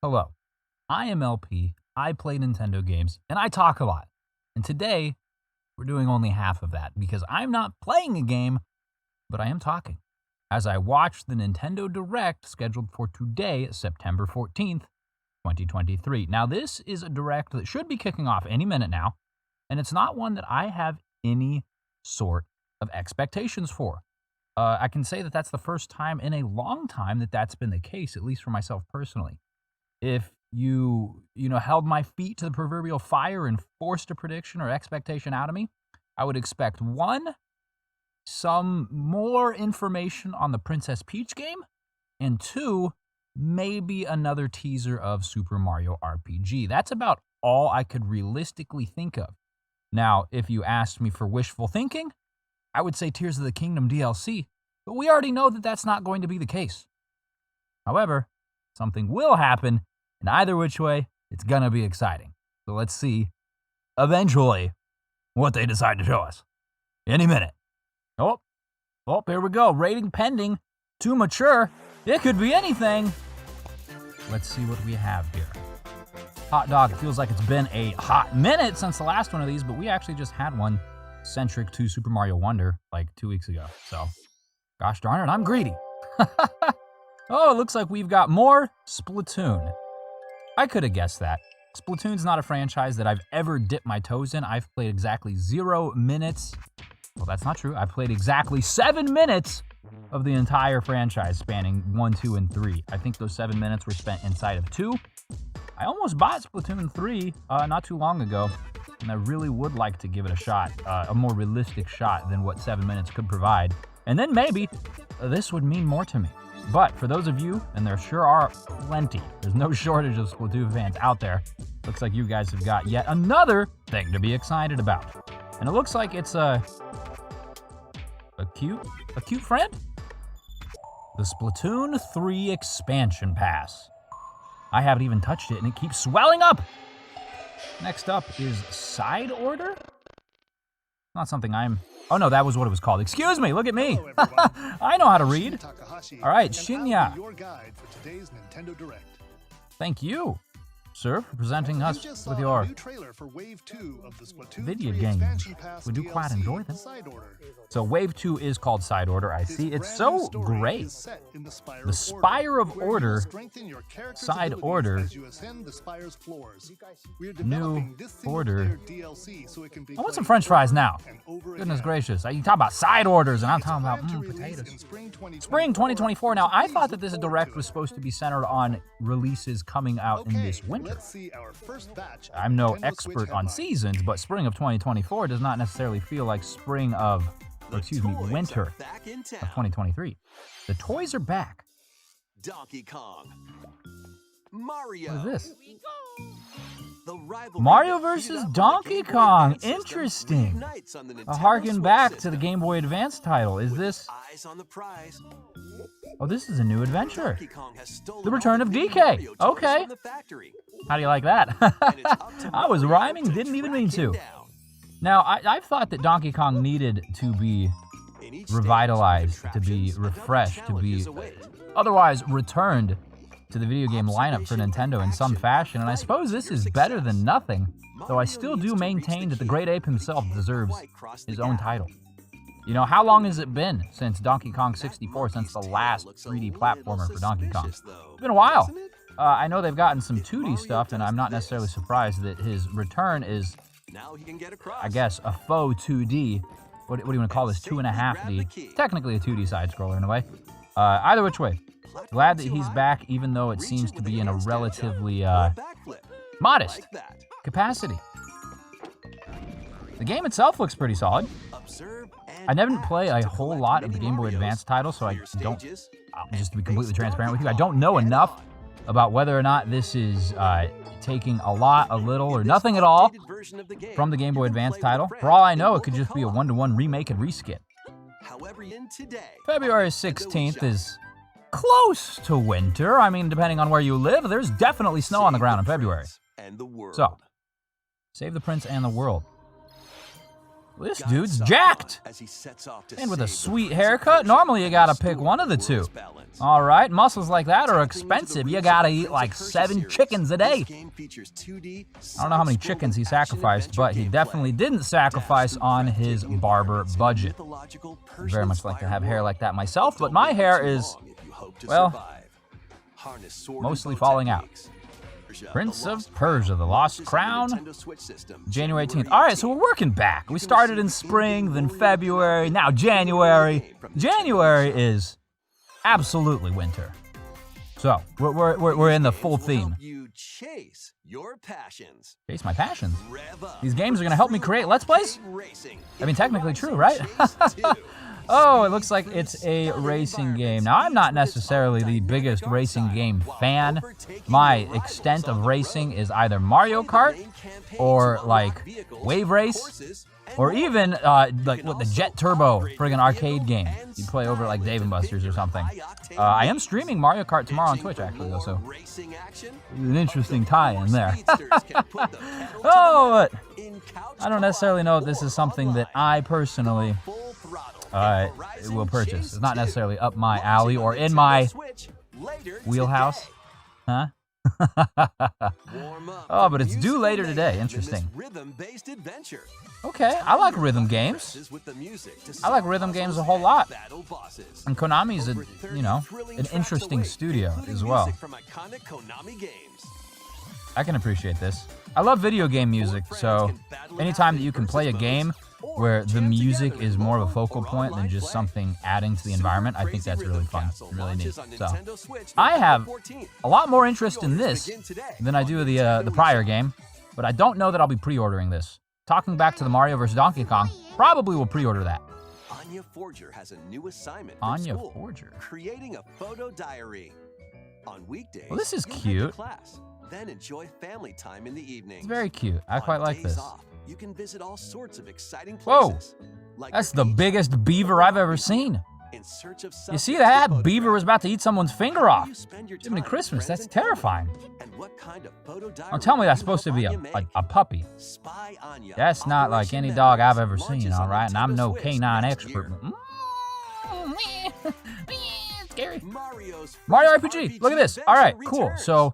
Hello, I am LP, I play Nintendo games, and I talk a lot. And today, we're doing only half of that because I'm not playing a game, but I am talking. As I watch the Nintendo Direct scheduled for today, September 14th, 2023. Now, this is a Direct that should be kicking off any minute now, and it's not one that I have any sort of expectations for. I can say that that's the first time in a long time that that's been the case, at least for myself personally. If you held my feet to the proverbial fire and forced a prediction or expectation out of me, I would expect one, some more information on the Princess Peach game, and two, maybe another teaser of Super Mario RPG. That's about all I could realistically think of. Now, if you asked me for wishful thinking, I would say Tears of the Kingdom DLC, but we already know that that's not going to be the case. However, something will happen, and either which way, it's gonna be exciting. So let's see, eventually, what they decide to show us. Any minute. Oh, here we go. Rating pending. Too mature. It could be anything. Let's see what we have here. Hot dog, it feels like it's been a hot minute since the last one of these, but we actually just had one centric to Super Mario Wonder like 2 weeks ago. So, gosh darn it, I'm greedy. Oh, it looks like we've got more Splatoon. I could have guessed that. Splatoon's not a franchise that I've ever dipped my toes in. I've played exactly 0 minutes. Well, that's not true. I've played exactly 7 minutes of the entire franchise spanning 1, 2, and 3. I think those 7 minutes were spent inside of 2. I almost bought Splatoon 3 not too long ago, and I really would like to give it a shot, a more realistic shot than what 7 minutes could provide. And then maybe this would mean more to me. But for those of you, and there sure are plenty, there's no shortage of Splatoon fans out there, looks like you guys have got yet another thing to be excited about. And it looks like it's a cute friend? The Splatoon 3 expansion pass. I haven't even touched it and it keeps swelling up. Next up is Side Order? Not something oh no, that was what it was called. Excuse me, look at me. I know how to read. All right, Shinya. Thank you, sir, for presenting us with your video games. We do quite enjoy them. So Wave 2 is called Side Order, I see. It's so great. The Spire of Order, Side Order, New Order. I want some french fries now. Goodness gracious. You talk about side orders, and I'm talking about potatoes. Spring 2024. Now, I thought that this Direct was supposed to be centered on releases coming out in this winter. I'm no expert on seasons, but spring of 2024 does not necessarily feel like spring of, winter of 2023. The toys are back. Donkey Kong, Mario. What is this? Mario versus Donkey Kong. Interesting. Harken back to the Game Boy Advance title. Is this? Oh, this is a new adventure. The Return of DK. Okay. How do you like that? I was rhyming, didn't even mean to. Now, I've thought that Donkey Kong needed to be revitalized, to be refreshed, to be otherwise returned to the video game lineup for Nintendo in some fashion, and I suppose this is better than nothing, though I still do maintain that the Great Ape himself deserves his own title. You know, how long has it been since Donkey Kong 64, since the last 3D platformer for Donkey Kong? It's been a while. I know they've gotten some 2D stuff, and I'm not necessarily surprised that his return is, I guess, a faux 2D. What do you want to call this? 2.5D. Technically a 2D side-scroller in a way. Either which way. Glad that he's back, even though it seems to be in a relatively modest capacity. The game itself looks pretty solid. I never play a whole lot of the Game Boy Advance title, so I don't, just to be completely transparent with you, I don't know enough about whether or not this is taking a lot, a little, or nothing at all from the Game Boy Advance title. For all I know, it could just be a 1-to-1 remake and reskin. February 16th is close to winter. I mean, depending on where you live, there's definitely snow on the ground in February. So, Save the Prince and the World. This dude's jacked! And with a sweet haircut, normally you gotta pick one of the two. Alright, muscles like that are expensive. You gotta eat like 7 chickens a day. I don't know how many chickens he sacrificed, but he definitely didn't sacrifice on his barber budget. I'd very much like to have hair like that myself, but my hair is, well, mostly falling out. Prince of Persia, The Lost Crown, January 18th. All right, so we're working back. We started in spring, then February, now January. January is absolutely winter. So we're in the full theme. Chase your passions. Chase my passions. These games are going to help me create Let's Plays? I mean, technically true, right? Oh, it looks like it's a racing game. Now, I'm not necessarily the biggest racing game fan. My extent of racing is either Mario Kart or like Wave Race or even like what the Jet Turbo friggin' arcade game you play over like Dave & Buster's or something. I am streaming Mario Kart tomorrow on Twitch actually though, so an interesting tie-in there. Oh, but I don't necessarily know if this is something that I personally will purchase. It's not necessarily up my alley or in my wheelhouse. Huh? Oh, but it's due later today. Interesting. Okay, I like rhythm games. I like rhythm games a whole lot. And Konami's an interesting studio as well. I can appreciate this. I love video game music, so anytime that you can play a game where the music is more of a focal point than just something adding to the environment, I think that's really fun and really neat. So, I have a lot more interest in this than I do the prior game, but I don't know that I'll be pre-ordering this. Talking back to the Mario vs. Donkey Kong, probably will pre-order that. Anya Forger has a new assignment Anya for school, Forger. creating a photo diary. On weekdays, Well, this is you'll head cute. to class, then enjoy family time in the evening. It's very cute. I quite like this. Off, you can visit all sorts of exciting Whoa, places. Like that's the biggest beaver I've ever seen. In search of You see that? self-photographs. Beaver was about to eat someone's finger off. You spend your Jiminy time with Christmas, friends that's and family. terrifying. And what kind of photo diary Don't tell me that's you supposed to help be Anya make? a puppy. Spy Anya, That's not like Operation any dog I've Memories ever seen, launches on all right? And I'm Nintendo no Switch canine next expert. year. Scary. Mario's Mario first RPG. Look at this. All right, cool. returns. So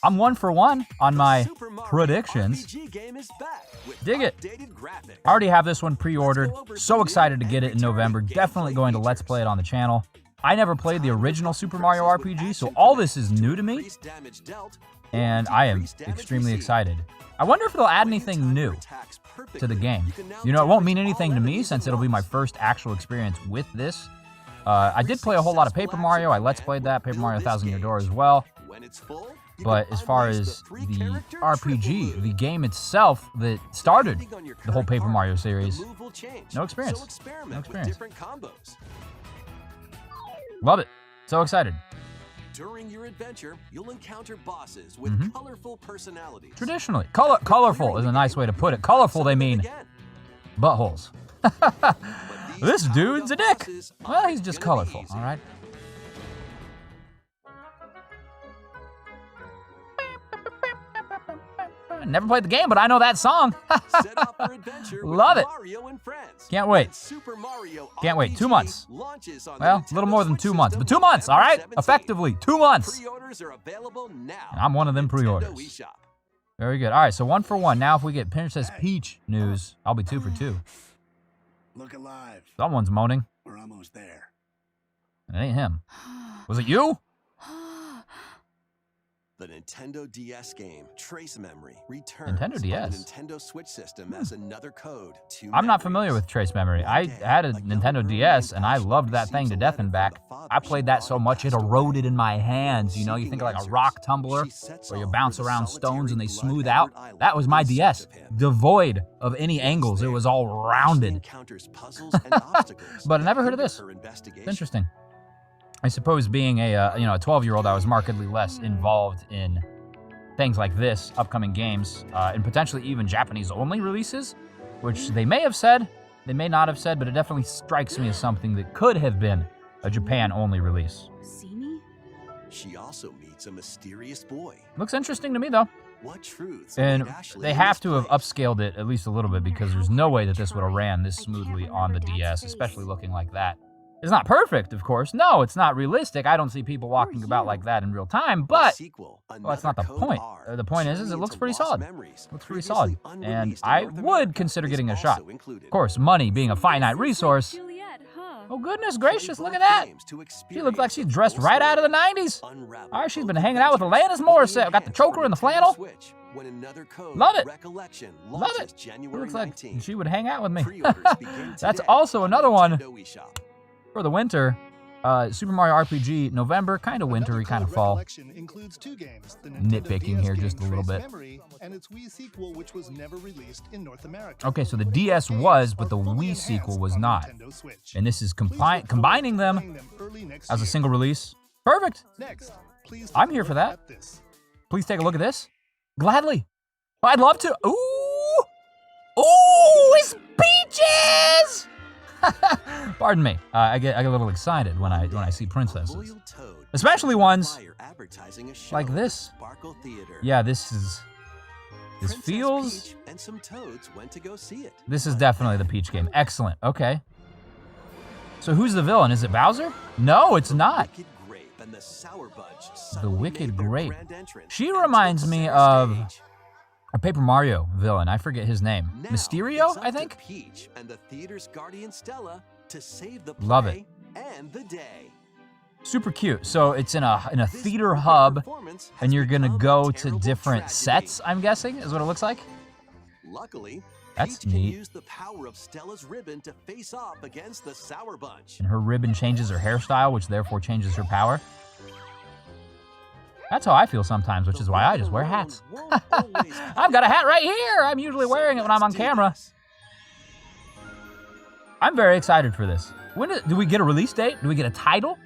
I'm 1 for 1 on my Super Mario predictions. RPG game is back with Dig it. updated graphics. I already have this one pre-ordered. So excited to get it in November. Definitely going to Let's Play it on the channel. I never played the original Super Mario RPG, so all this is new to me, Increased damage dealt, and I am extremely excited. I wonder if they'll add anything new to the game. You know, it won't mean anything to me since it'll be my first actual experience with this. I did play a whole lot of Paper Mario. I Let's Played that, Paper Mario Thousand-Year Door as well. When it's full, you But can as far unleash as the the 3-character RPG, triple the move. game itself that started Depending on your the whole current Paper card, Mario the series, move will change. no experience. So experiment No with experience. different combos. love it. So excited. During your adventure, you'll encounter bosses with colorful personalities. Traditionally, colorful is a nice way to put it. Colorful, they mean buttholes. This dude's a dick. Well, he's just colorful, all right? Never played the game, but I know that song. Set off for adventure with Love it. Mario and friends. Can't wait. When Super Mario Can't wait. 2 RPG months. launches on the Well, a Nintendo little more than Switch 2 months, system but 2 months, all right? November 17th. Effectively, 2 months. Pre-orders are available now. And I'm one of them Nintendo pre-orders. eShop. Very good. All right, so 1 for 1. Now, if we get Princess Peach news, I'll be 2 for 2. Look alive. Someone's moaning. We're almost there. It ain't him. Was it you? The Nintendo DS game Trace Memory returns Nintendo on DS? the Nintendo Switch system as another code to I'm not familiar with Trace Memory. I had a Nintendo DS, and I loved that thing to death and back. I played that so much it eroded in my hands. You know, you think of like a rock tumbler where you bounce around stones and they smooth out. That was my DS, devoid of any angles. It was all rounded. But I never heard of this. It's interesting. I suppose being a 12-year-old, I was markedly less involved in things like this, upcoming games, and potentially even Japanese-only releases, which they may have said, they may not have said, but it definitely strikes me as something that could have been a Japan-only release. See me? She also meets a mysterious boy. Looks interesting to me, though. What truths And might actually they be have to have misplaced? upscaled it at least a little bit because there's no way that this would have ran this smoothly on the DS, especially looking like that. It's not perfect, of course. No, it's not realistic. I don't see people walking about like that in real time, but Sequel, well, that's not the Another point. Code R, The point is it journey looks into pretty lost solid. memories, Looks pretty previously solid. And unreleased in I North would America, consider is getting a also shot. included. Of course, money being a finite resource. Juliet, huh? Oh, goodness gracious, look at that. Games to She looked like experience she's the dressed full right out of the story. 90s. Unravel All right, she's both been hanging out with adventures. Alanis Morissette. Fully Got the enhanced choker for and the Nintendo flannel. Switch, when Another Code Love it. Recollection Love launches it. She January looks like 19th. she would hang out with me. Pre-orders begin That's today also on another one Nintendo eShop. for the winter. Super Mario RPG, November, kind of wintry, kind of fall. Includes 2 games, the Nitpicking DS here game just a little Trace bit. Memory, and its Wii sequel, which was never released in North America. Okay, so the Both DS games was, are but the fully Wii sequel enhanced was on not. Nintendo Switch. And this is Please look forward to combining them playing early next as a year. single release. Perfect. Next, please I'm take a here for look that. at this. Please take a look at this. Gladly. I'd love to. Ooh! Ooh, it's Peaches! Pardon me. I get a little excited when I see princesses, Loyal Toad especially ones Fire advertising a show like at this. Sparkle Theater. Yeah, this Princess feels. Peach and some toads went to go see it. This is definitely the Peach game. Excellent. Okay. So who's the villain? Is it Bowser? No, it's not. Wicked Grape and the Sour Budge The suddenly Wicked made their Grape. grand entrance She and reminds took me center of stage. a Paper Mario villain. I forget his name. Now Mysterio, it's up I to think? Peach and the theater's guardian Stella to save the play Love it. and the day. Super cute. So it's in a This theater epic hub, performance has and you're gonna become a go to terrible different tragedy. sets, I'm guessing, is what it looks like. Luckily, That's Peach can neat. use the power of Stella's ribbon to face off against the Sour Bunch. And her ribbon changes her hairstyle, which therefore changes her power. That's how I feel sometimes, which is why I just wear hats. I've got a hat right here. I'm usually wearing it when I'm on camera. I'm very excited for this. Do we get a release date? Do we get a title?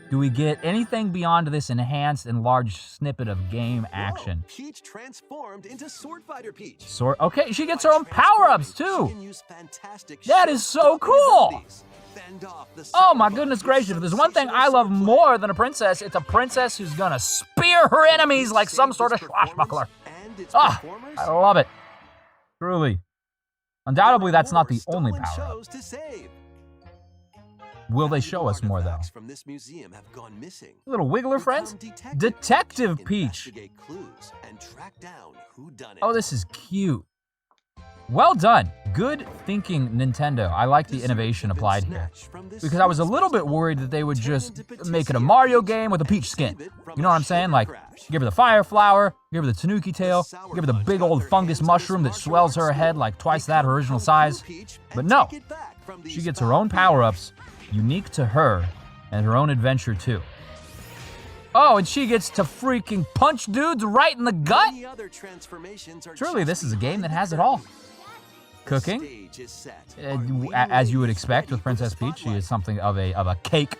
Do we get anything beyond this enhanced and large snippet of game action? Peach transformed into Swordfighter Peach. Okay, she gets her own power-ups She too. can use fantastic That is so shot-stopping cool. abilities, fend off the Oh my Sour goodness Bunch gracious, with if there's one thing I sensational love swordplay. more than a princess, it's a princess who's gonna spear her enemies like some sort of swashbuckler. And its Ah, performers, I love it. Truly. Undoubtedly, there are that's not more the only stolen power-up. shows to save. Will they show us more, though? Artifacts from this museum have gone missing. Little Wiggler friends? Become Detective Peach. Investigate clues and track down who done it. Oh, this is cute. Well done. Good thinking, Nintendo. I like the innovation applied here. Because I was a little bit worried that they would just make it a Mario game with a Peach skin. You know what I'm saying? Like, give her the fire flower, give her the Tanuki tail, give her the big old fungus mushroom that swells her head like twice that original size. But no, she gets her own power-ups, unique to her, and her own adventure too. Oh, and she gets to freaking punch dudes right in the gut? Surely this is a game that has it all. Cooking, as you would expect with Princess Peach, she is something of a cake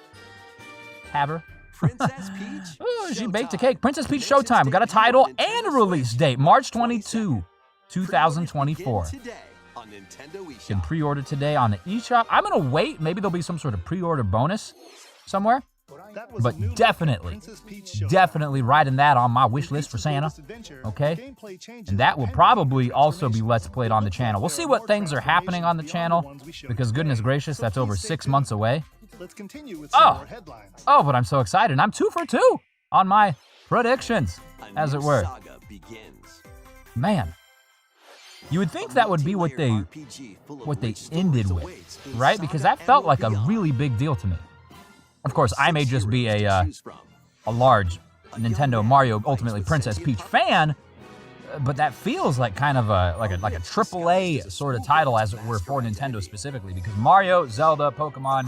haver. Princess Peach Ooh, she baked a Showtime. cake. Princess Peach Showtime. We got a title and a release date, March 22, 2024. You can pre-order today on the eShop. I'm gonna wait. Maybe there'll be some sort of pre-order bonus somewhere. That was But a new definitely, Princess Peach Showtime. definitely writing that on my wish list for Santa. Okay? And that will probably also be Let's Played on the channel. We'll see what things are happening on the channel, because goodness gracious, that's over 6 months away. Let's continue with some more headlines. Oh, but I'm so excited. I'm 2 for 2 on my predictions, as it were. Man, you would think that would be what they ended with, right? Because that felt like a really big deal to me. Of course, I may just be a large Nintendo Mario Ultimately Princess Peach fan, but that feels like kind of like a AAA sort of title, as it were, for Nintendo specifically, because Mario, Zelda, Pokemon,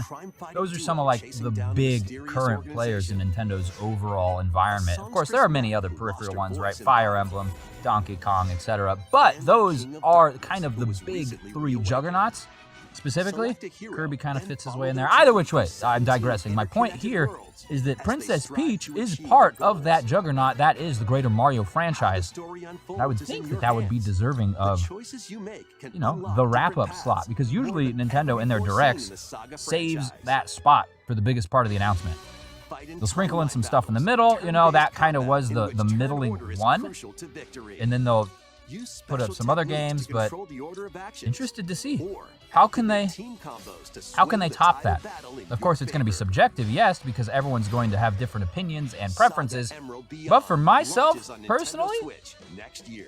those are some of like the big current players in Nintendo's overall environment. Of course, there are many other peripheral ones, right? Fire Emblem, Donkey Kong, etc. But those are kind of the big 3 juggernauts. Specifically, Kirby kind of fits his way in there. Either which way, I'm digressing. My point here is that Princess Peach is part of that juggernaut that is the greater Mario franchise. And I would think that that would be deserving of, you know, the wrap-up slot, because usually Nintendo in their directs saves that spot for the biggest part of the announcement. they'll sprinkle in some stuff in the middle. You know, that kind of was the middling one. And then they'll put up some other games, but interested to see how can they top that. Of course, it's going to be subjective, yes, because everyone's going to have different opinions and preferences. But for myself, personally,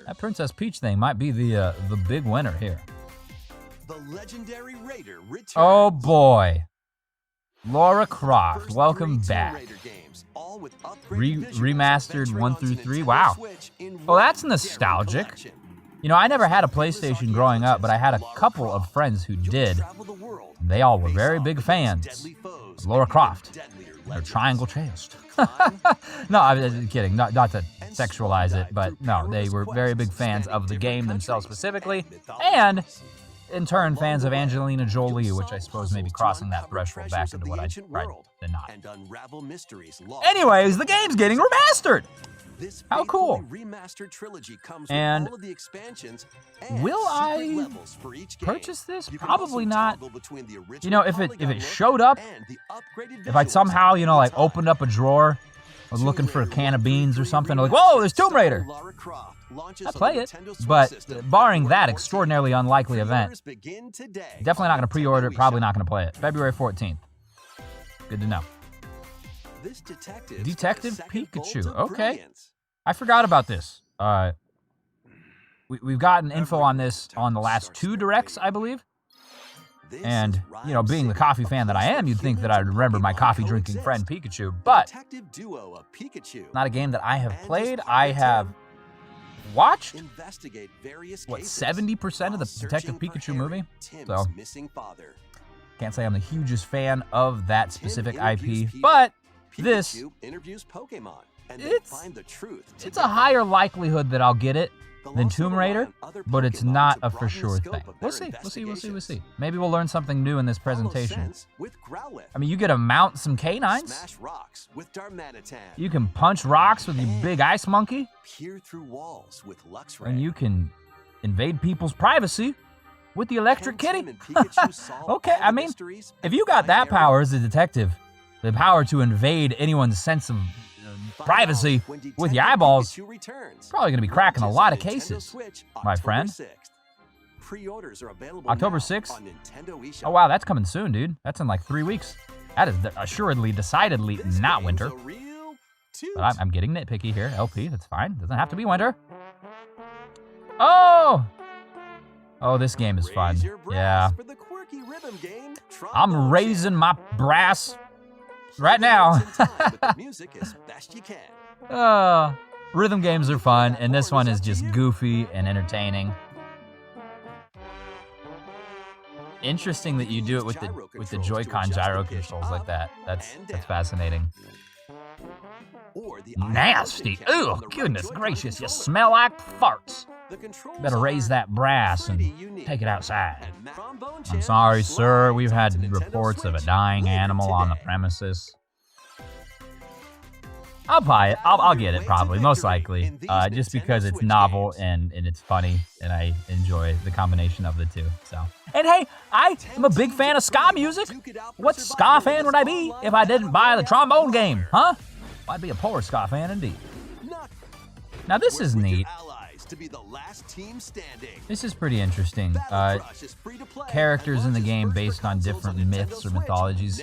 that Princess Peach thing might be the big winner here. The legendary Raider returns. Oh boy, Lara Croft, welcome back. Remastered 1 through 3. Wow. Oh, that's nostalgic. You know, I never had a PlayStation growing up, but I had a couple of friends who did. They all were very big fans of Lara Croft, or Triangle Cherished. No, I'm kidding. Not to sexualize it, but no, they were very big fans of the game themselves specifically, and in turn, fans of Angelina Jolie, which I suppose may be crossing that threshold back into what I did not. Anyways, the game's getting remastered! How cool. And will I purchase this? Probably not. You know, if it showed up, if I somehow, you know, like opened up a drawer, I was looking for a can of beans or something, like, whoa, there's Tomb Raider! I'd play it, but barring that extraordinarily unlikely event, definitely not going to pre-order it, probably not going to play it. February 14th. Good to know. Detective Pikachu. Okay. I forgot about this. We've gotten info on this on the last 2 directs, I believe. And, you know, being the coffee fan that I am, you'd think that I'd remember my coffee-drinking friend Pikachu, but not a game that I have played. I have watched, what, 70% of the Detective Pikachu movie? So, can't say I'm the hugest fan of that specific IP, but this, it's a higher likelihood that I'll get it than Tomb Raider, but it's not a for sure thing. We'll see. Maybe we'll learn something new in this presentation. I mean, you get to mount some canines. You can punch rocks with your big ice monkey. And you can invade people's privacy with the electric kitty. Okay, I mean, if you got that power as a detective, the power to invade anyone's sense of privacy with your eyeballs, probably going to be cracking a lot of cases, my friend. October 6th? Oh wow, that's coming soon, dude. That's in like 3 weeks. That is assuredly, decidedly not winter. But I'm getting nitpicky here. LP, that's fine. Doesn't have to be winter. Oh! Oh, this game is fun. Yeah. I'm raising my brass right now. Rhythm games are fun, and this one is just goofy and entertaining. Interesting that you do it with the Joy-Con gyro controls like that. That's fascinating. Nasty. Oh, goodness gracious, you smell like farts. Better raise that brass and take it outside. I'm sorry, sir. We've had reports of a dying animal on the premises. I'll buy it. I'll get it probably, most likely, just because it's novel and it's funny, and I enjoy the combination of the two. So, and hey, I am a big fan of ska music. What ska fan would I be if I didn't buy the trombone game, huh? I'd be a poor ska fan indeed. Now this is neat. This is pretty interesting. Characters in the game based on different myths or mythologies.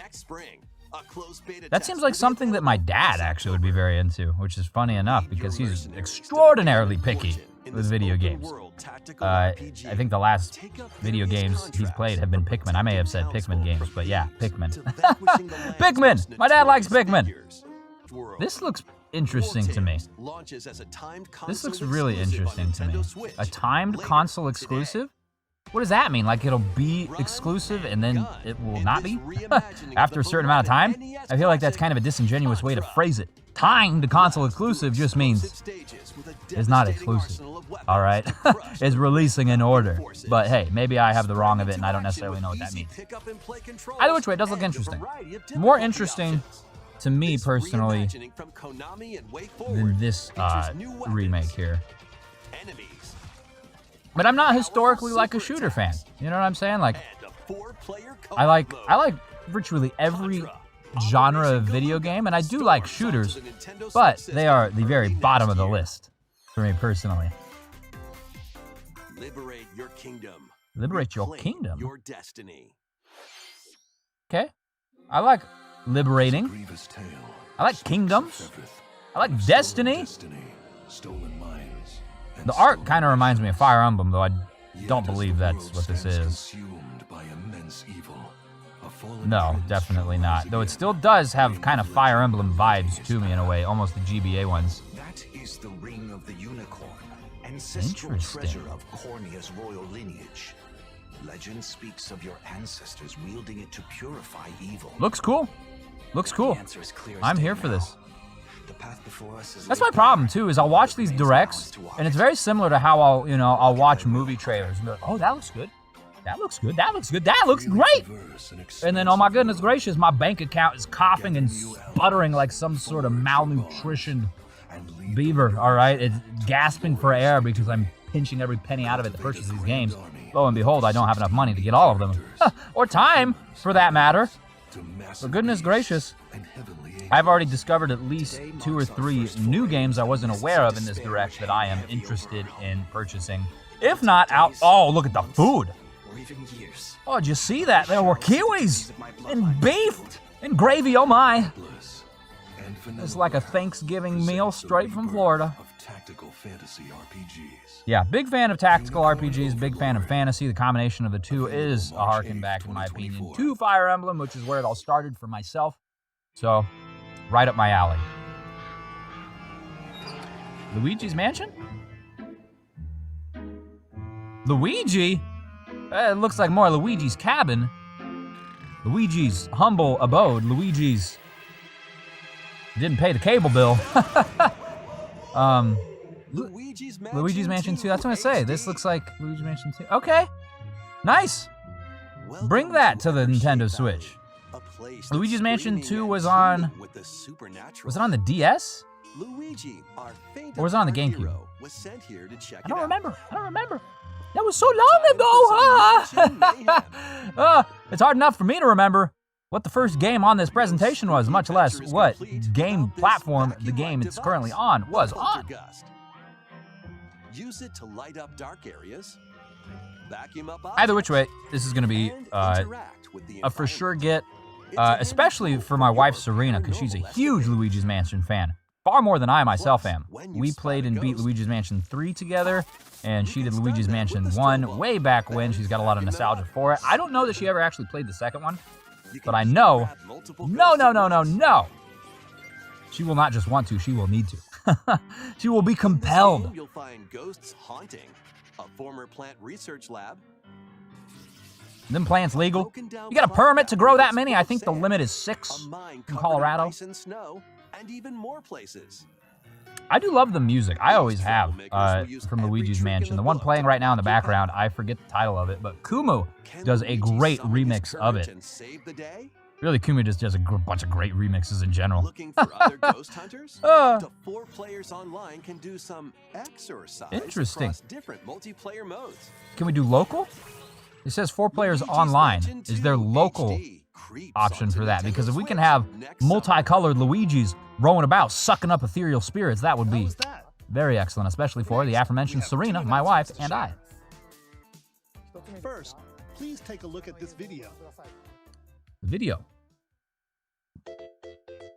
That seems like something that my dad actually would be very into, which is funny enough because he's extraordinarily picky with video games. I think the last video games he's played have been Pikmin. I may have said Pikmin games, but yeah, Pikmin. Pikmin! My dad likes Pikmin! This looks interesting to me. This looks really interesting to me. A timed console exclusive? What does that mean? Like it'll be exclusive and then it will not be? After a certain amount of time? I feel like that's kind of a disingenuous way to phrase it. Timed console exclusive just means it's not exclusive. Alright? It's releasing in order. But hey, maybe I have the wrong of it and I don't necessarily know what that means. Either which way, it does look interesting. More interesting to me personally than this remake here. But I'm not historically like a shooter fan. You know what I'm saying? Like, I like virtually every genre of video game, and I do like shooters, but they are the very bottom of the list for me personally. Liberate your kingdom. Liberate your Reclaim kingdom? Your destiny. Okay. I like liberating. I like kingdoms. I like destiny. The art kind of reminds me of Fire Emblem, though I don't believe that's what this is. No, definitely not. Though it still does have kind of Fire Emblem vibes to me in a way, almost the GBA ones. That is the ring of the unicorn, ancestral treasure of Cornea's royal lineage. Legend speaks of your ancestors wielding it to purify evil. Looks cool. Looks cool. The answer is clear as I'm day here for now. this. The path before us is That's laid my problem bare. too, is I'll watch these Remains directs, ours to walk. and it's very similar to how I'll watch movie trailers and be like, oh, that looks good. That looks good. That looks good. That looks great. And then, oh my goodness gracious, my bank account is coughing and sputtering like some sort of malnutritioned beaver, all right? It's gasping for air because I'm pinching every penny out of it to purchase these games. Lo and behold, I don't have enough money to get all of them. Or time, for that matter. For goodness gracious, I've already discovered at least 2 or 3 new games I wasn't aware of in this direct that I am interested in purchasing. If not out, oh, look at the food. Or even years. Oh, did you see that? There were kiwis and beef and gravy, oh my. It's like a Thanksgiving meal straight from Florida. Yeah, big fan of tactical RPGs, big fan of fantasy. The combination of the two is a harken back, in my opinion, to Fire Emblem, which is where it all started for myself. So, right up my alley. Luigi's Mansion? Luigi? It looks like more Luigi's Cabin. Luigi's humble abode. Luigi's didn't pay the cable bill. Luigi's Mansion 2. That's what I say. This looks like Luigi's Mansion 2. Okay. Nice. Bring that to the Nintendo Switch. Luigi's Mansion 2 was on... Was it on the DS? Or was it on the GameCube? I don't remember. That was so long ago. It's hard enough for me to remember what the first game on this presentation was, much less what game platform the game it's currently on was on. Use it to light up dark areas. Vacuum up Either which way, this is going to be a for sure get, especially for my wife Serena, because she's a huge Luigi's Mansion fan. Far more than I myself am. We played and beat Luigi's Mansion 3 together, and she did Luigi's Mansion 1 way back when. She's got a lot of nostalgia for it. I don't know that she ever actually played the second one, but I know, no. She will not just want to, she will need to. She will be compelled. You'll find ghosts haunting a former plant research lab. Them plants legal? You got a permit to grow that many? I think the limit is 6 in Colorado. And even more places. I do love the music. I always have from Luigi's Mansion. The one playing right now in the background, I forget the title of it, but Kumu does a great remix of it. Really, Kumu just does a bunch of great remixes in general. Looking for other ghost hunters? The 4 players online can do some exercise across different multiplayer modes. Can we do local? It says 4 players online. Is there local option for that? Because if we can have multicolored Luigis rolling about, sucking up ethereal spirits, that would be very excellent, especially for the aforementioned Serena, my wife, and I. First, please take a look at this video. Video.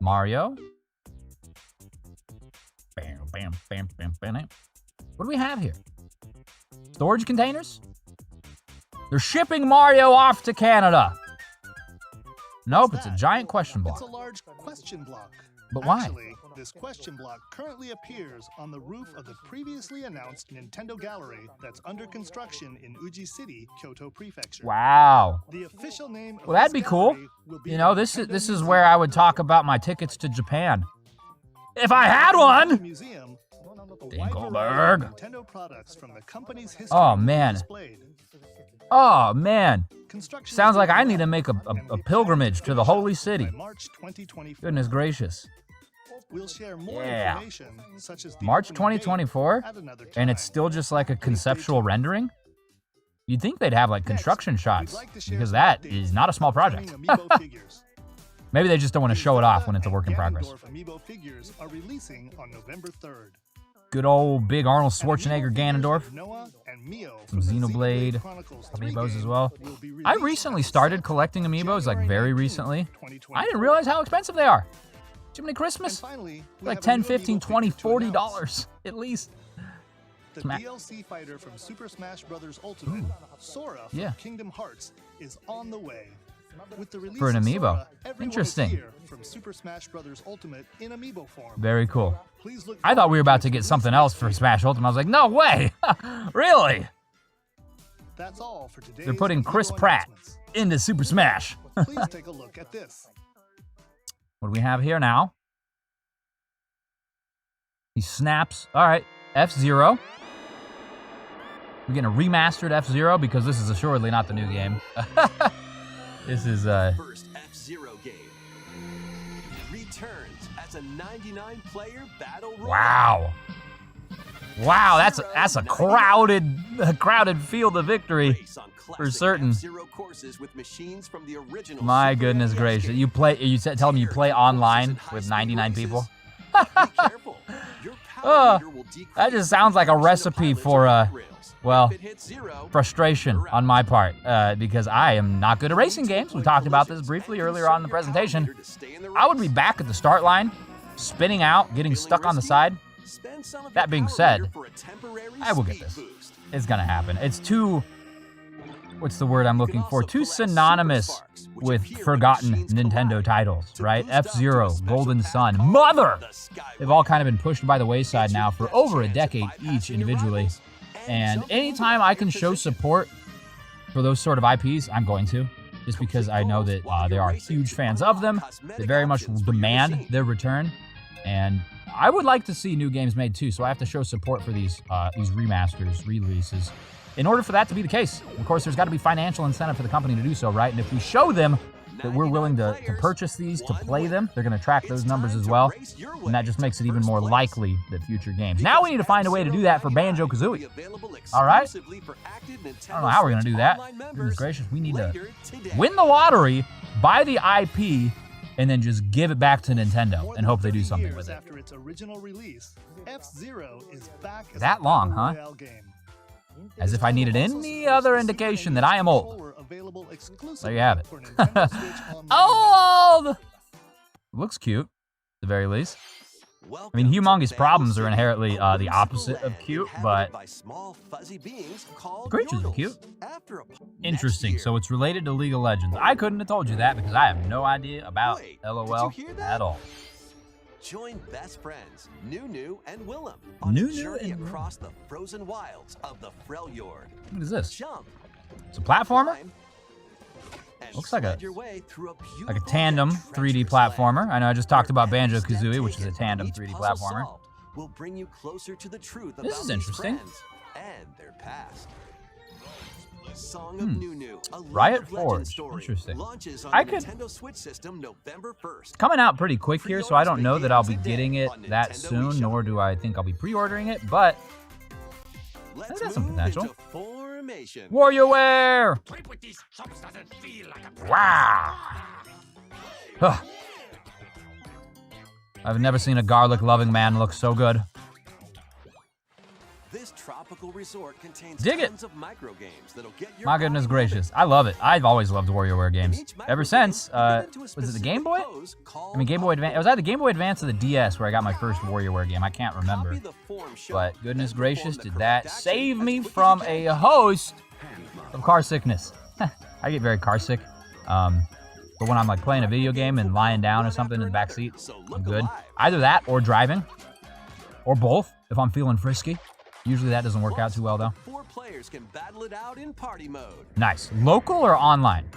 Mario. Bam, bam, bam, bam, bam. What do we have here? Storage containers? They're shipping Mario off to Canada. Nope, it's a giant question block. It's a large question block. But why? Actually, this question block currently appears on the roof of the previously announced Nintendo Gallery that's under construction in Uji City, Kyoto Prefecture. Wow. The official name of Well, that'd this be cool. gallery will be You know, this is where I would talk about my tickets to Japan. If I had one! Museum. Dingleberg. Nintendo products from the company's history Oh, man. displayed. Oh, man. Construction Sounds like I need to began make a and will be pilgrimage to the holy city. by March 2024. Goodness gracious. We'll share more Yeah. information, such as the March opening date 2024? at another And it's time. still just like a conceptual rendering? You'd think they'd have like construction Next, shots, we'd like to share because some that updates is not a small concerning project. Amiibo figures. Maybe they just don't want to show it off when it's a work in progress. Amiibo figures are releasing on November 3rd. Good old big Arnold Schwarzenegger Ganondorf. Some Xenoblade amiibos as well. I recently started collecting amiibos, like very recently. I didn't realize how expensive they are. Jiminy Christmas, like $10, $15, $20, $40 at least. The DLC fighter from Super Smash Bros. Ultimate, Sora from Kingdom Hearts, is on the way. With the release for an amiibo. Sora, Interesting. From Super Smash Bros. Ultimate in amiibo form. Very cool. I thought we were about to get something else for Smash Ultimate. I was like, no way! Really? That's all for today. They're putting Chris Pratt into Super Smash. Please take a look at this. What do we have here now? He snaps. All right, F-Zero. We're getting a remastered F-Zero because this is assuredly not the new game. This is first F-Zero game returns as a 99-player battle royale. Wow, that's a crowded field of victory for certain. F-Zero courses with machines from the original My goodness gracious. You tell them you play online with 99 people? Be careful. Your power meter will decrease that just sounds like a recipe for well, frustration on my part, because I am not good at racing games. We talked about this briefly earlier on in the presentation. I would be back at the start line, spinning out, getting stuck on the side. That being said, I will get this. It's gonna happen. It's too, what's the word I'm looking for? Too synonymous with forgotten Nintendo titles, right? F-Zero, Golden Sun, Mother! They've all kind of been pushed by the wayside now for over a decade each individually. And anytime I can show support for those sort of IPs, I'm going to. Just because I know that there are huge fans of them that very much demand their return. And I would like to see new games made too, so I have to show support for these remasters, releases, in order for that to be the case. Of course, there's got to be financial incentive for the company to do so, right? And if we show them that we're willing to purchase these, to play them, they're going to track those numbers as well. And that just makes it even more likely that future games. Now we need to find a way to do that for Banjo-Kazooie. All right? I don't know how we're going to do that. Goodness gracious, we need to win the lottery, buy the IP, and then just give it back to Nintendo and hope they do something with it. After its original release, F-Zero is back as that long, huh? As if I needed any other indication that I am old. There you have it. Old! Looks cute, at the very least. I mean, humongous problems are inherently the opposite of cute, but the creatures are cute. Interesting, so it's related to League of Legends. I couldn't have told you that because I have no idea about LOL at all. Join best friends Nunu and Willem on a journey across the frozen wilds of the Freljord. What is this? Jump. It's a platformer? Looks like a tandem 3D platformer. I know I just talked about Banjo-Kazooie, which is a tandem 3D platformer. Will bring you closer to the truth about this is interesting. And their past. Song of Nunu, a Riot Forge. Interesting. Nintendo Switch system November 1st. It's coming out pretty quick here, so I don't know that I'll be getting it that soon, nor do I think I'll be pre-ordering it, but that's got some potential. WarioWare! Wow! Huh. I've never seen a garlic-loving man look so good. This tropical resort contains tons of micro games that'll get your My goodness gracious. I love it. I've always loved WarioWare games. Ever since, was it the Game Boy? I mean, Game Boy Advance. It was either Game Boy Advance or the DS where I got my first WarioWare game. I can't remember. But goodness gracious, did that save me from a host of car sickness. I get very car sick. But when I'm like playing a video game and lying down or something in the back seat, I'm good. Either that or driving. Or both if I'm feeling frisky. Usually that doesn't work out too well, though. 4 players can battle it out in party mode. Nice. Local or online?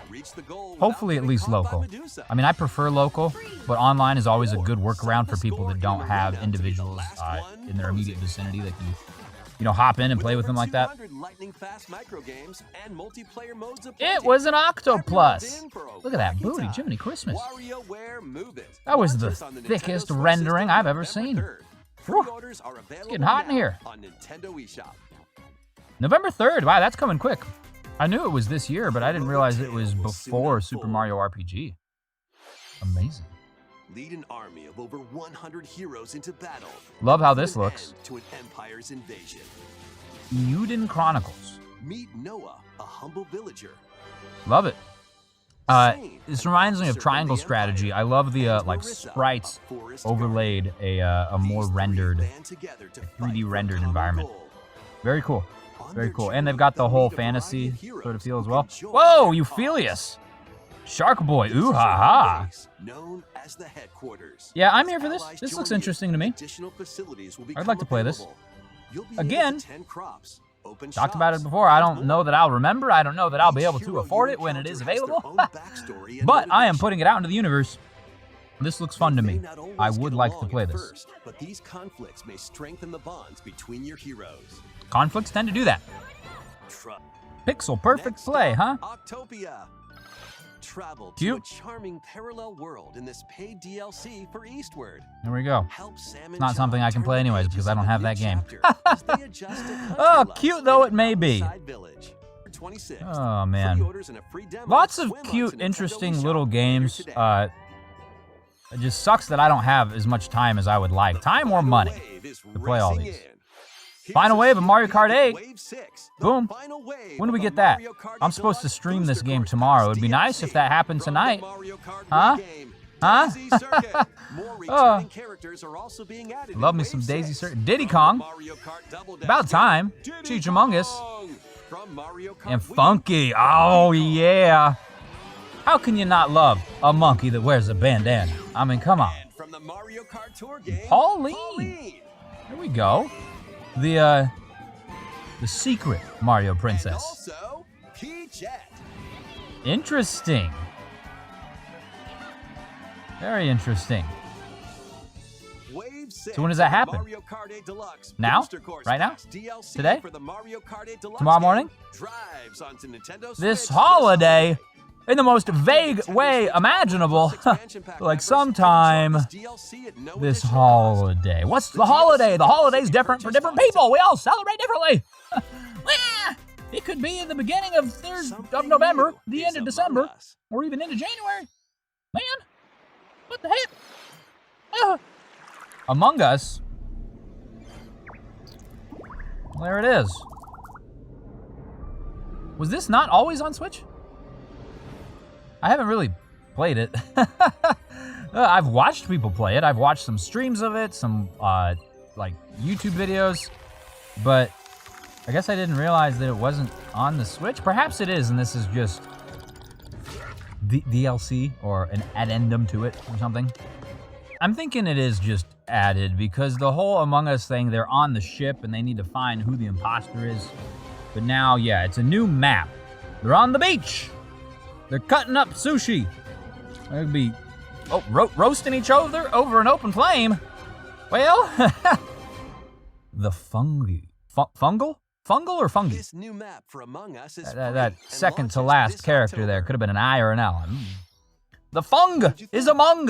Reach the goal. Hopefully at least local. I mean, I prefer local, but online is always a good workaround for people that don't have individuals in their immediate vicinity that can, you know, hop in and play with them like that. It was an Octoplus. Look at that booty, Jiminy Christmas. That was the thickest rendering I've ever seen. It's getting hot in here. November 3rd. Wow, that's coming quick. I knew it was this year, but I didn't realize it was before Super Mario RPG. Amazing. Lead an army of over 100 heroes into battle. Love how this looks. To an empire's invasion. Euden Chronicles. Meet Noah, a humble villager. Love it. This reminds me of Triangle Strategy. I love the like sprites overlaid a more rendered, 3D rendered environment. Very cool. Very cool. And they've got the whole fantasy sort of feel as well. Whoa, Euphelius! Shark Boy, ooh ha ha. Yeah, I'm here for this. This looks interesting to me. I'd like to play this. Again, talked about it before. I don't know that I'll remember. I don't know that I'll be able to afford it when it is available. But I am putting it out into the universe. This looks fun to me. I would like to play this. But these conflicts may strengthen the bonds between your heroes. Conflicts tend to do that. Pixel perfect play, huh? Octopia. Travel to Cute. a charming parallel world in this paid DLC for Eastward. There we go. It's not something I can play anyways because I don't have that game. Oh, cute though it may be. Oh man. Lots of cute, interesting little games. It just sucks that I don't have as much time as I would like. Time or money to play all these. Final wave of Mario Kart 8. Boom. When do we get that? I'm supposed to stream this game tomorrow. It'd be nice if that happened tonight. Huh? Huh? Oh. Love me some Daisy Circuit. Diddy Kong. About time. Cheech Among Us. And Funky. Oh, yeah. How can you not love a monkey that wears a bandana? I mean, come on. Pauline. Here we go. The secret Mario Princess. Interesting. Very interesting. So when does that happen? Now? Right now? Today? Tomorrow morning? This holiday? In the most vague way imaginable. Like sometime this holiday. What's the holiday? The holiday's different for different people. We all celebrate differently. It could be in the beginning of November, the end of December, or even into January. Man, what the heck? Among Us. Well, there it is. Was this not always on Switch? I haven't really played it. I've watched people play it. I've watched some streams of it, some like YouTube videos, but I guess I didn't realize that it wasn't on the Switch. Perhaps it is, and this is just DLC or an addendum to it or something. I'm thinking it is just added because the whole Among Us thing, they're on the ship and they need to find who the imposter is. But now, yeah, it's a new map. They're on the beach. They're cutting up sushi. They'd be roasting each other over an open flame. Well, the fungi. Fungal? Fungal or fungi? This new map for Among Us is that second to last character there could have been an I or an L. The fung is among.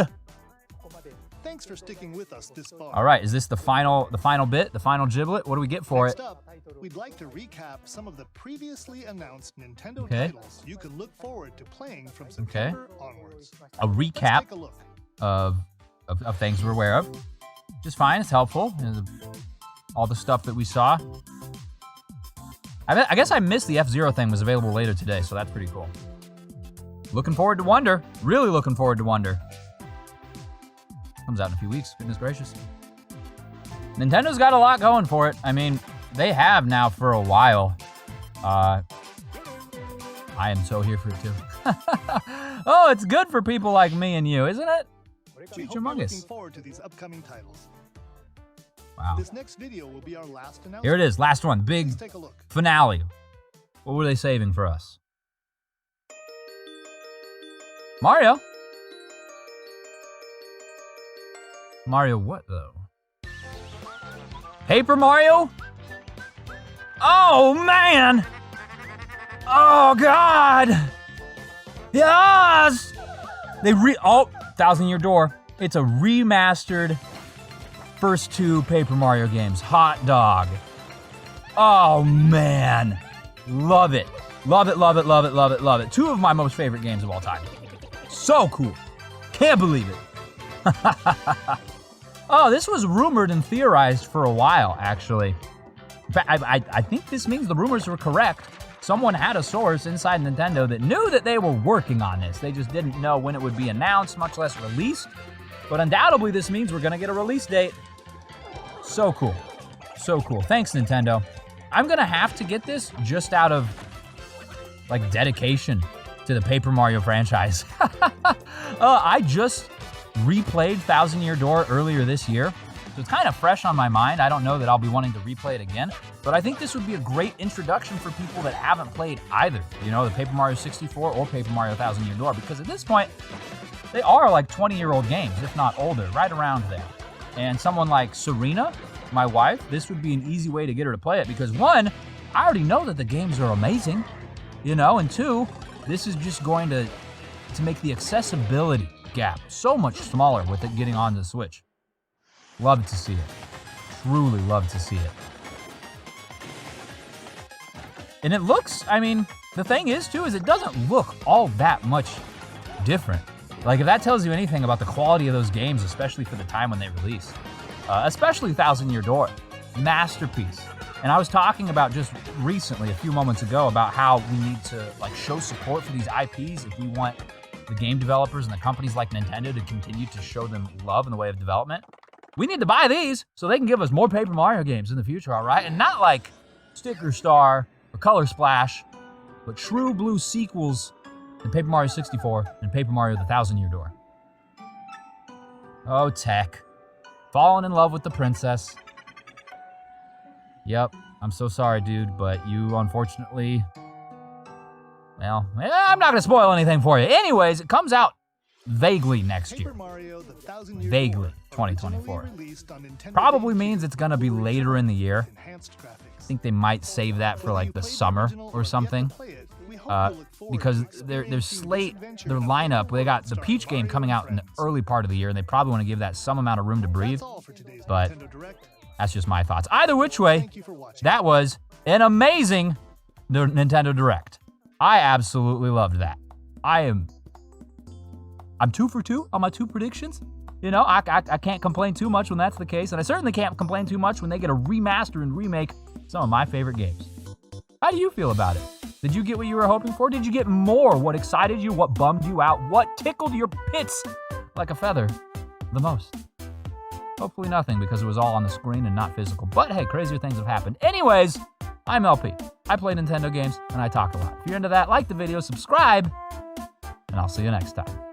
Thanks for sticking with us this far. All right, is this the final bit, the final giblet? What do we get for Next it? up, we'd like to recap some of the previously announced Nintendo titles you can look forward to playing from September onwards. A recap Let's take a look. of things we're aware of. Just fine, it's helpful. All the stuff that we saw. I guess I missed the F-Zero thing was available later today, so that's pretty cool. Looking forward to Wonder. Really looking forward to Wonder. Comes out in a few weeks, goodness gracious. Nintendo's got a lot going for it. I mean, they have now for a while. I am so here for it too. Oh, it's good for people like me and you, isn't it? We hope you're looking forward to these upcoming titles. Wow. This next video will be our last announcement. Here it is, last one, big Let's take a look. finale. What were they saving for us? Mario? Mario what, though? Paper Mario? Oh, man! Oh, God! Yes! Thousand-Year Door. It's a remastered first two Paper Mario games. Hot dog. Oh, man. Love it. Love it, love it, love it, love it, love it. Two of my most favorite games of all time. So cool. Can't believe it. Oh, this was rumored and theorized for a while, actually. In fact, I think this means the rumors were correct. Someone had a source inside Nintendo that knew that they were working on this. They just didn't know when it would be announced, much less released. But undoubtedly, this means we're going to get a release date. So cool. So cool. Thanks, Nintendo. I'm going to have to get this just out of, like, dedication to the Paper Mario franchise. I just replayed Thousand-Year Door earlier this year, so it's kind of fresh on my mind. I don't know that I'll be wanting to replay it again, but I think this would be a great introduction for people that haven't played either, you know, the Paper Mario 64 or Paper Mario Thousand-Year Door, because at this point, they are like 20-year-old games, if not older, right around there. And someone like Serena, my wife, this would be an easy way to get her to play it, because one, I already know that the games are amazing, you know, and two, this is just going to make the accessibility gap so much smaller with it getting on the Switch. Love to see it. Truly love to see it. And it looks, I mean, the thing is, too, is it doesn't look all that much different. Like, if that tells you anything about the quality of those games, especially for the time when they released. Especially Thousand-Year Door. Masterpiece. And I was talking about just recently, a few moments ago, about how we need to, like, show support for these IPs if we want the game developers and the companies like Nintendo to continue to show them love in the way of development. We need to buy these so they can give us more Paper Mario games in the future, all right? And not like Sticker Star or Color Splash, but true blue sequels to Paper Mario 64 and Paper Mario the Thousand-Year Door. Oh, tech. Falling in love with the princess. Yep, I'm so sorry, dude, but you unfortunately... Well, I'm not going to spoil anything for you. Anyways, it comes out vaguely next year. Vaguely, 2024. Probably means it's going to be later in the year. I think they might save that for like the summer or something. Because their lineup, they got the Peach game coming out in the early part of the year, and they probably want to give that some amount of room to breathe. But that's just my thoughts. Either which way, that was an amazing Nintendo Direct. I absolutely loved that. I'm 2 for 2 on my 2 predictions. You know, I can't complain too much when that's the case, and I certainly can't complain too much when they get a remaster and remake some of my favorite games. How do you feel about it? Did you get what you were hoping for? Did you get more? What excited you? What bummed you out? What tickled your pits like a feather the most? Hopefully nothing, because it was all on the screen and not physical. But hey, crazier things have happened. Anyways, I'm LP. I play Nintendo games, and I talk a lot. If you're into that, like the video, subscribe, and I'll see you next time.